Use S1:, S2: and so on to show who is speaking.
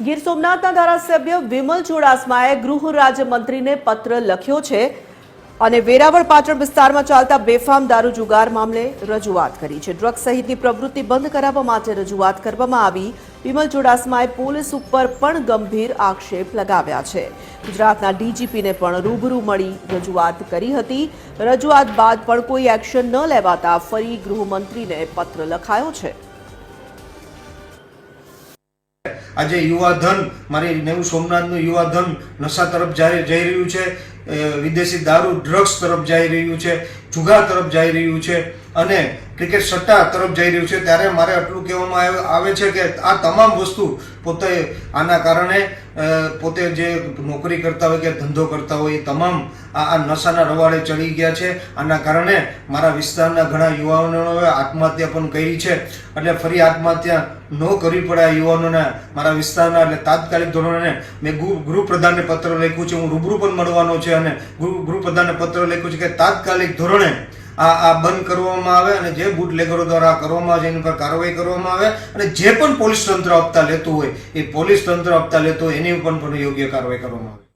S1: ગીર સોમનાથના ધારાસભ્ય વિમલ ચુડાસમાએ ગૃહ રાજ્યમંત્રીને પત્ર લખ્યો છે અને વેરાવળ પાટણ વિસ્તારમાં ચાલતા બેફામ દારૂ જુગાર મામલે રજૂઆત કરી છે। ડ્રગ્સ સહિતની પ્રવૃત્તિ બંધ કરાવવા માટે રજૂઆત કરવામાં આવી। વિમલ ચુડાસમાએ પોલીસ ઉપર પણ ગંભીર આક્ષેપ લગાવ્યા છે। ગુજરાતના ડીજીપીને પણ રૂબરૂ મળી રજૂઆત કરી હતી। રજૂઆત બાદ પણ કોઈ એક્શન ન લેવાતા ફરી ગૃહમંત્રીને પત્ર લખાયો છે।
S2: आज युवाधन मारी नेव सोमनाथ युवाधन नशा तरफ जई रह्यु छे, विदेशी दारू ड्रग्स तरफ जई रह्यु छे, जुगार तरफ जई रह्यु छे अने क्रिकेट सट्टा तरफ जई रह्यु छे। त्यारे मारे आटલું કહેવામાં આવે છે કે આ તમામ વસ્તુ પોતે આના કારણે પોતે જે નોકરી કરતા હોય કે ધંધો કરતા હોય તમામ આ નશાના રવાડે ચડી ગયા છે। આના કારણે મારા વિસ્તારના ઘણા યુવાનોએ આત્મહત્યા પણ કરી છે। એટલે ફરી આત્મહત્યા ન કરવી પડે આ યુવાનોને મારા વિસ્તારના એટલે તાત્કાલિક ધોરણે મેં ગૃહપ્રધાનને પત્ર લખ્યું છે। હું રૂબરૂ પણ મળવાનો છે અને ગૃહપ્રધાનને પત્ર લખ્યું છે કે તાત્કાલિક ધોરણે આ બંધ કરવામાં આવે અને જે બુટલેગરો દ્વારા કરવામાં આવે એની પર કાર્યવાહી કરવામાં આવે અને જે પણ પોલીસ તંત્ર હપ્તા લેતું હોય એ પોલીસ તંત્ર હપ્તા લેતું હોય એની ઉપર પણ યોગ્ય કાર્યવાહી કરવામાં આવે।